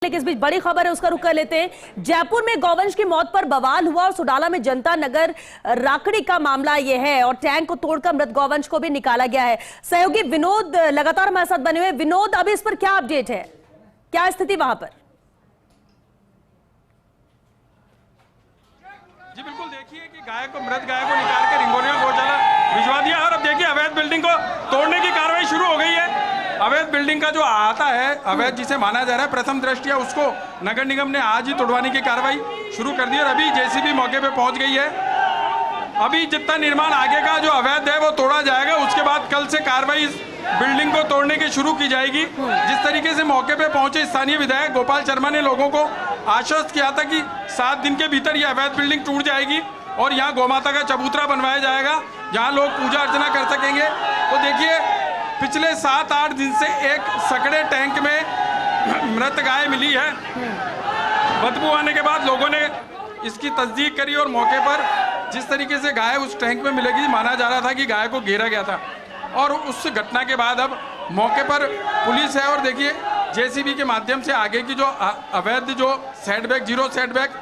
लेकिन इस बीच बड़ी खबर है, उसका रुख कर लेते हैं। जयपुर में गौवंश की मौत पर बवाल हुआ और सुडाला में जनता नगर राकड़ी का मामला यह है और टैंक को तोड़कर मृत गौवंश को भी निकाला गया है। सहयोगी विनोद लगातार हमारे साथ बने हुए। विनोद, अभी इस पर क्या अपडेट है, क्या स्थिति वहां पर? जी बिल्कुल, देखिए कि मृत गाय को निकाल कर हिंगोनिया गौशाला भिजवा दिया और अब देखिए अवैध बिल्डिंग को तोड़ने की कार्रवाई शुरू हो गई है। अवैध बिल्डिंग का जो आता है, अवैध जिसे माना जा रहा है प्रथम दृष्टिया, उसको नगर निगम ने आज ही तोड़वाने की कार्रवाई शुरू कर दी और अभी जेसीबी मौके पे पहुंच गई है। अभी जितना निर्माण आगे का जो अवैध है वो तोड़ा जाएगा, उसके बाद कल से कार्रवाई इस बिल्डिंग को तोड़ने की शुरू की जाएगी। जिस तरीके से मौके पे पहुंचे स्थानीय विधायक गोपाल शर्मा ने लोगों को आश्वस्त किया था कि 7 दिन के भीतर यह अवैध बिल्डिंग टूट जाएगी और यहाँ गौमाता का चबूतरा बनवाया जाएगा, जहाँ लोग पूजा अर्चना कर सकेंगे। तो देखिए पिछले 7-8 दिन से एक सकड़े टैंक में मृत गाय मिली है। बदबू आने के बाद लोगों ने इसकी तस्दीक करी और मौके पर जिस तरीके से गाय उस टैंक में मिलेगी, माना जा रहा था कि गाय को घेरा गया था और उस घटना के बाद अब मौके पर पुलिस है और देखिए जेसीबी के माध्यम से आगे की जो अवैध जो सेटबैक, जीरो सेटबैक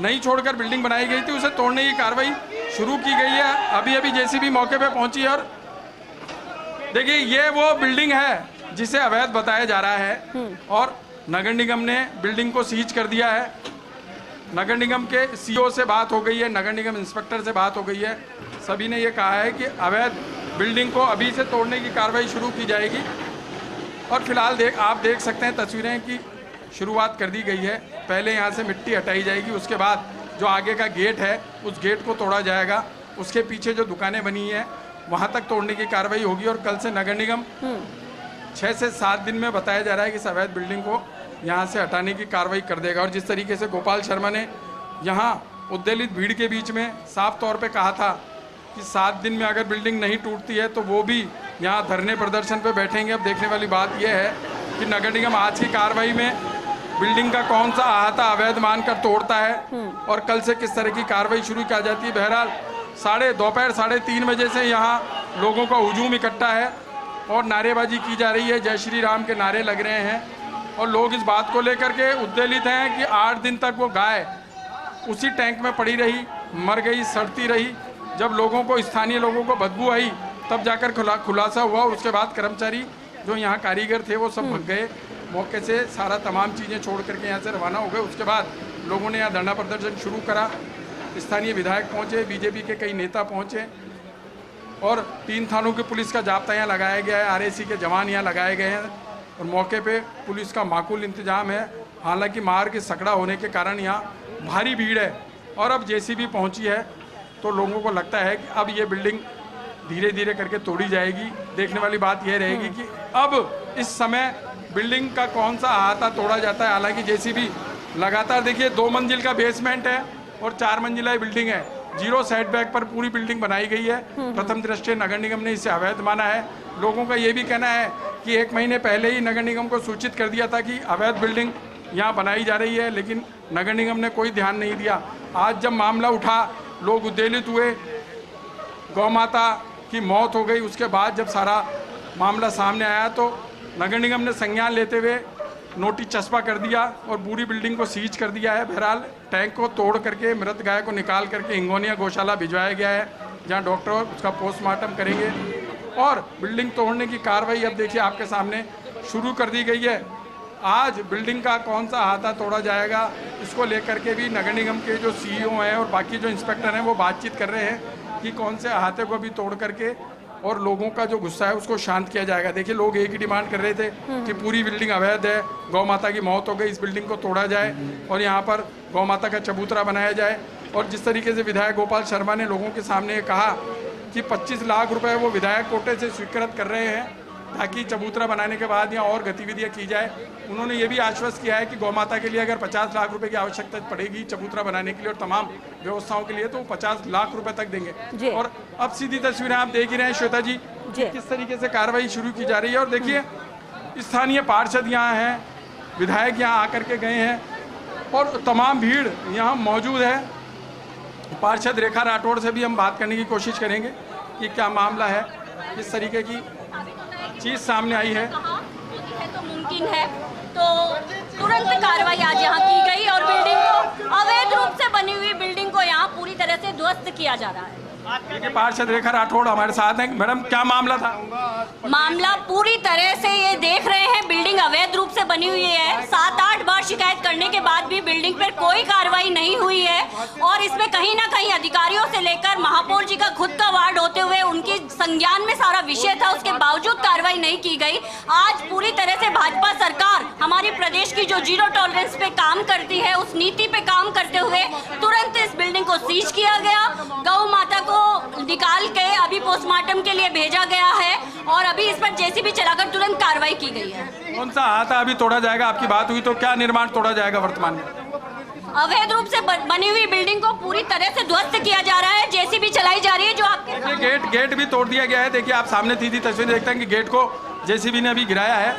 नहीं छोड़कर बिल्डिंग बनाई गई थी, उसे तोड़ने की कार्रवाई शुरू की गई है। अभी अभी जेसीबी मौके पे पहुंची है और देखिए ये वो बिल्डिंग है जिसे अवैध बताया जा रहा है और नगर निगम ने बिल्डिंग को सीज कर दिया है। नगर निगम के सीईओ से बात हो गई है, नगर निगम इंस्पेक्टर से बात हो गई है, सभी ने ये कहा है कि अवैध बिल्डिंग को अभी से तोड़ने की कार्रवाई शुरू की जाएगी। और फिलहाल आप देख सकते हैं तस्वीरें की शुरुआत कर दी गई है। पहले यहाँ से मिट्टी हटाई जाएगी, उसके बाद जो आगे का गेट है उस गेट को तोड़ा जाएगा, उसके पीछे जो दुकानें बनी हैं वहाँ तक तोड़ने की कार्रवाई होगी और कल से नगर निगम 6 से 7 दिन में बताया जा रहा है कि इस अवैध बिल्डिंग को यहाँ से हटाने की कार्रवाई कर देगा। और जिस तरीके से गोपाल शर्मा ने यहाँ उद्वेलित भीड़ के बीच में साफ तौर पे कहा था कि 7 दिन में अगर बिल्डिंग नहीं टूटती है तो वो भी यहाँ धरने प्रदर्शन पे बैठेंगे। अब देखने वाली बात यह है कि नगर निगम आज की कार्रवाई में बिल्डिंग का कौन सा अहाता अवैध मानकर तोड़ता है और कल से किस तरह की कार्रवाई शुरू की जाती है। बहरहाल दोपहर 3:30 बजे से यहाँ लोगों का हुजूम इकट्ठा है और नारेबाजी की जा रही है, जय श्री राम के नारे लग रहे हैं और लोग इस बात को लेकर के उद्वेलित हैं कि 8 दिन तक वो गाय उसी टैंक में पड़ी रही, मर गई, सड़ती रही। जब लोगों को, स्थानीय लोगों को बदबू आई तब जाकर खुलासा हुआ और उसके बाद कर्मचारी जो यहाँ कारीगर थे वो सब भग गए मौके से, सारा तमाम चीज़ें छोड़ करके यहाँ से रवाना हो गए। उसके बाद लोगों ने यहाँ धरना प्रदर्शन शुरू करा, स्थानीय विधायक पहुँचे, बीजेपी के कई नेता पहुँचे और 3 थानों की पुलिस का जाब्ता यहाँ लगाया गया है, आरएसी के जवान यहाँ लगाए गए हैं और मौके पे पुलिस का माकूल इंतजाम है। हालांकि मार के सकड़ा होने के कारण यहाँ भारी भीड़ है और अब जेसीबी पहुँची है तो लोगों को लगता है कि अब ये बिल्डिंग धीरे धीरे करके तोड़ी जाएगी। देखने वाली बात यह रहेगी कि अब इस समय बिल्डिंग का कौन सा अहाता तोड़ा जाता है। हालांकि जेसीबी लगातार, देखिए 2 मंजिल का बेसमेंट है और 4 मंजिला बिल्डिंग है, जीरो सेटबैक पर पूरी बिल्डिंग बनाई गई है। प्रथम दृष्टया नगर निगम ने इसे अवैध माना है। लोगों का ये भी कहना है कि 1 महीने पहले ही नगर निगम को सूचित कर दिया था कि अवैध बिल्डिंग यहाँ बनाई जा रही है, लेकिन नगर निगम ने कोई ध्यान नहीं दिया। आज जब मामला उठा, लोग उद्वेलित हुए, गौ माता की मौत हो गई, उसके बाद जब सारा मामला सामने आया तो नगर निगम ने संज्ञान लेते हुए नोटिस चस्पा कर दिया और पूरी बिल्डिंग को सीज कर दिया है। बहरहाल टैंक को तोड़ करके मृत गाय को निकाल करके हिंगोनिया गौशाला भिजवाया गया है, जहां डॉक्टर उसका पोस्टमार्टम करेंगे और बिल्डिंग तोड़ने की कार्रवाई अब देखिए आपके सामने शुरू कर दी गई है। आज बिल्डिंग का कौन सा अहाता तोड़ा जाएगा, इसको लेकर के भी नगर निगम के जो सीईओ हैं और बाकी जो इंस्पेक्टर हैं वो बातचीत कर रहे हैं कि कौन से अहाते को भी तोड़ करके और लोगों का जो गुस्सा है उसको शांत किया जाएगा। देखिए लोग एक ही डिमांड कर रहे थे कि पूरी बिल्डिंग अवैध है, गौ माता की मौत हो गई, इस बिल्डिंग को तोड़ा जाए और यहाँ पर गौ माता का चबूतरा बनाया जाए। और जिस तरीके से विधायक गोपाल शर्मा ने लोगों के सामने कहा कि 25 लाख रुपए वो विधायक कोटे से स्वीकृत कर रहे हैं ताकि चबूतरा बनाने के बाद यहाँ और गतिविधियाँ की जाए। उन्होंने ये भी आश्वस्त किया है कि गौ माता के लिए अगर 50 लाख रुपए की आवश्यकता पड़ेगी चबूतरा बनाने के लिए और तमाम व्यवस्थाओं के लिए तो 50 लाख रुपए तक देंगे। और अब सीधी तस्वीरें आप देख ही रहे हैं श्वेता जी किस तरीके से कार्रवाई शुरू की जा रही है। और देखिए स्थानीय पार्षद यहाँ हैं, विधायक यहाँ आकर के गए हैं और तमाम भीड़ यहाँ मौजूद है। पार्षद रेखा राठौड़ से भी हम बात करने की कोशिश करेंगे कि क्या मामला है, किस तरीके की चीज़ सामने आई है। तो मुमकिन है तो तुरंत कार्रवाई आज यहाँ की गई और बिल्डिंग को, अवैध रूप से बनी हुई बिल्डिंग को यहाँ पूरी तरह से ध्वस्त किया जा रहा है। देखिए पार्षद रेखा राठौड़ हमारे साथ हैं। मैडम क्या मामला था? मामला पूरी तरह से ये देख रहे हैं, बिल्डिंग अवैध रूप से बनी हुई है। 7-8 बार शिकायत करने के बाद भी बिल्डिंग पर कोई कार्रवाई नहीं हुई है और इसमें कहीं ना कहीं अधिकारियों से लेकर महापौर जी का खुद का वार्ड होते हुए उनके संज्ञान में सारा विषय था, उसके बावजूद कार्रवाई नहीं की गई। आज पूरी तरह से भाजपा सरकार हमारी प्रदेश की जो जीरो टॉलरेंस पे काम करती है, उस नीति पे काम करते हुए तुरंत इस बिल्डिंग को सीज किया गया, गौ माता को निकाल के अभी पोस्टमार्टम के लिए भेजा गया है और अभी इस पर जेसीबी चलाकर तुरंत कार्रवाई की गई है। कौन सा हाथा अभी तोड़ा जाएगा? आपकी बात हुई तो क्या निर्माण तोड़ा जाएगा वर्तमान में? अवैध रूप से बनी हुई बिल्डिंग को पूरी तरह से ध्वस्त किया जा रहा है, जेसीबी चलाई जा रही है। जो आपके गेट भी तोड़ दिया गया है। देखिए आप सामने सीधी तस्वीर देखते हैं कि गेट को जेसीबी ने अभी गिराया है।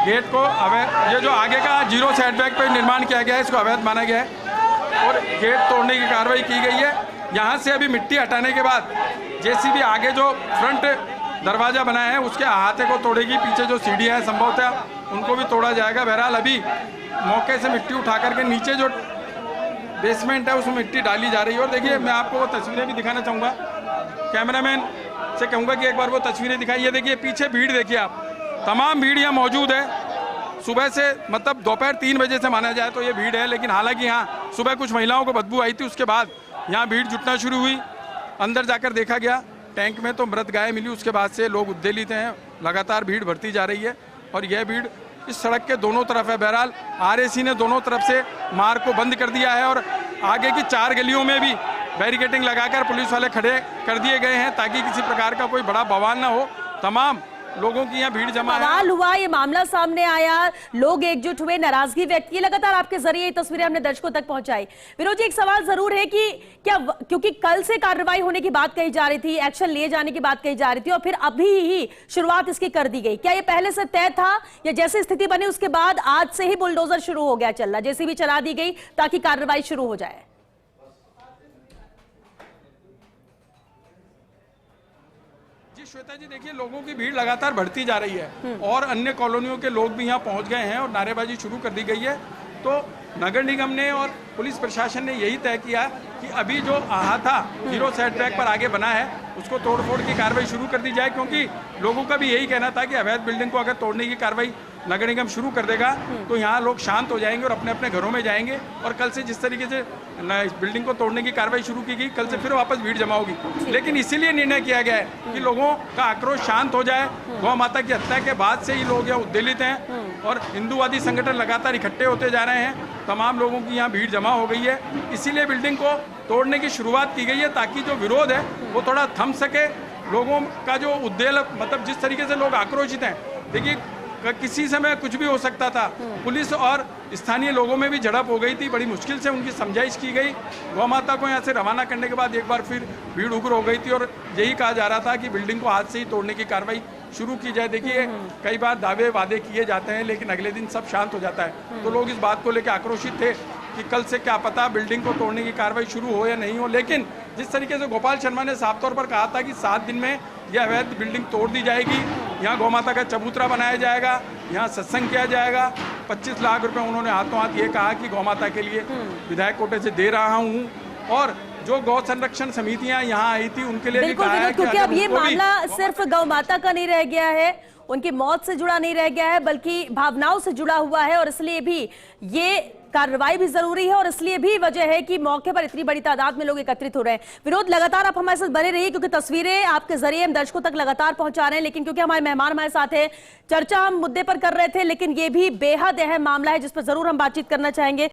गेट को अवैध, ये जो आगे का जीरो सेटबैक पे निर्माण किया गया है, इसको अवैध माना गया है और गेट तोड़ने की कार्रवाई की गई है। यहाँ से अभी मिट्टी हटाने के बाद जेसीबी आगे जो फ्रंट दरवाजा बनाया है उसके अहाते को तोड़ेगी। पीछे जो सीढ़ियाँ हैं संभवतः उनको भी तोड़ा जाएगा। बहरहाल अभी मौके से मिट्टी उठा करके नीचे जो बेसमेंट है उसमें मिट्टी डाली जा रही है। और देखिए मैं आपको वो तस्वीरें भी दिखाना चाहूँगा, कैमरामैन से कहूँगा कि एक बार वो तस्वीरें दिखाइए। देखिए पीछे भीड़ देखिए आप, तमाम भीड़ यहाँ मौजूद है। सुबह से मतलब दोपहर 3 बजे से माना जाए तो ये भीड़ है, लेकिन हालांकि यहाँ सुबह कुछ महिलाओं को बदबू आई थी, उसके बाद यहाँ भीड़ जुटना शुरू हुई। अंदर जाकर देखा गया टैंक में तो मृत गाय मिली, उसके बाद से लोग उद्वेलित हैं। लगातार भीड़ बढ़ती जा रही है और यह भीड़ इस सड़क के दोनों तरफ है। बहरहाल आरएसी ने दोनों तरफ से मार्ग को बंद कर दिया है और आगे की 4 गलियों में भी बैरिकेडिंग लगाकर पुलिस वाले खड़े कर दिए गए हैं ताकि किसी प्रकार का कोई बड़ा बवाल ना हो। तमाम लोगों की यहाँ भीड़ जमा है। बवाल हुआ, ये मामला सामने आया, लोग एकजुट हुए, नाराजगी व्यक्त की। लगातार आपके जरिए ये तस्वीरें हमने दर्शकों तक पहुंचाई। विनोद जी, एक सवाल जरूर है कि क्या, क्योंकि कल से कार्रवाई होने की बात कही जा रही थी, एक्शन लिए जाने की बात कही जा रही थी और फिर अभी ही शुरुआत इसकी कर दी गई, क्या ये पहले से तय था या जैसे स्थिति बनी उसके बाद आज से ही बुलडोजर शुरू हो गया चलना, जेसीबी चला दी गई ताकि कार्रवाई शुरू हो जाए? श्वेता जी, देखिए लोगों की भीड़ लगातार बढ़ती जा रही है और अन्य कॉलोनियों के लोग भी यहाँ पहुँच गए हैं और नारेबाजी शुरू कर दी गई है। तो नगर निगम ने और पुलिस प्रशासन ने यही तय किया कि अभी जो अहाता जीरो सेटबैक पर आगे बना है उसको तोड़फोड़ की कार्रवाई शुरू कर दी जाए, क्योंकि लोगों का भी यही कहना था कि अवैध बिल्डिंग को अगर तोड़ने की कार्रवाई नगर निगम शुरू कर देगा तो यहाँ लोग शांत हो जाएंगे और अपने अपने घरों में जाएंगे। और कल से जिस तरीके से बिल्डिंग को तोड़ने की कार्रवाई शुरू की गई, कल से फिर वापस भीड़ जमा होगी। लेकिन इसीलिए निर्णय किया गया है कि लोगों का आक्रोश शांत हो जाए। गौ माता की हत्या के बाद से ही लोग यहाँ उद्वेलित हैं और हिंदूवादी संगठन लगातार इकट्ठे होते जा रहे हैं। तमाम लोगों की यहाँ भीड़ जमा हो गई है, इसीलिए बिल्डिंग को तोड़ने की शुरुआत की गई है ताकि जो विरोध है वो थोड़ा थम सके। लोगों का जो उद्वेल, मतलब जिस तरीके से लोग आक्रोशित हैं, देखिए किसी समय कुछ भी हो सकता था। पुलिस और स्थानीय लोगों में भी झड़प हो गई थी, बड़ी मुश्किल से उनकी समझाइश की गई। गौ माता को यहाँ से रवाना करने के बाद एक बार फिर भीड़ उग्र हो गई थी और यही कहा जा रहा था कि बिल्डिंग को हाथ से ही तोड़ने की कार्रवाई शुरू की जाए। देखिए कई बार दावे वादे किए जाते हैं लेकिन अगले दिन सब शांत हो जाता है। तो लोग इस बात को लेकर आक्रोशित थे कि कल से क्या पता बिल्डिंग को तोड़ने की कार्रवाई शुरू हो या नहीं हो। लेकिन जिस तरीके से गोपाल शर्मा ने साफ तौर पर कहा था कि 7 दिन में यह अवैध बिल्डिंग तोड़ दी जाएगी, यहाँ गौ माता का चबूतरा बनाया जाएगा, यहाँ सत्संग किया जाएगा, 25 लाख रुपए उन्होंने हाथों हाथ ये कहा कि गौ माता के लिए विधायक कोटे से दे रहा हूँ। और जो गौ संरक्षण समितियां यहाँ आई थी उनके लिए भी कहा है, क्योंकि अब ये मामला सिर्फ गौ माता का नहीं रह गया है, उनकी मौत से जुड़ा नहीं रह गया है, बल्कि भावनाओं से जुड़ा हुआ है और इसलिए भी ये कार्रवाई भी जरूरी है और इसलिए भी वजह है कि मौके पर इतनी बड़ी तादाद में लोग एकत्रित हो रहे हैं। विनोद, लगातार आप हमारे साथ बने रहिए क्योंकि तस्वीरें आपके जरिए हम दर्शकों तक लगातार पहुंचा रहे हैं। लेकिन क्योंकि हमारे मेहमान हमारे साथ हैं, चर्चा हम मुद्दे पर कर रहे थे, लेकिन ये भी बेहद अहम मामला है जिस पर जरूर हम बातचीत करना चाहेंगे।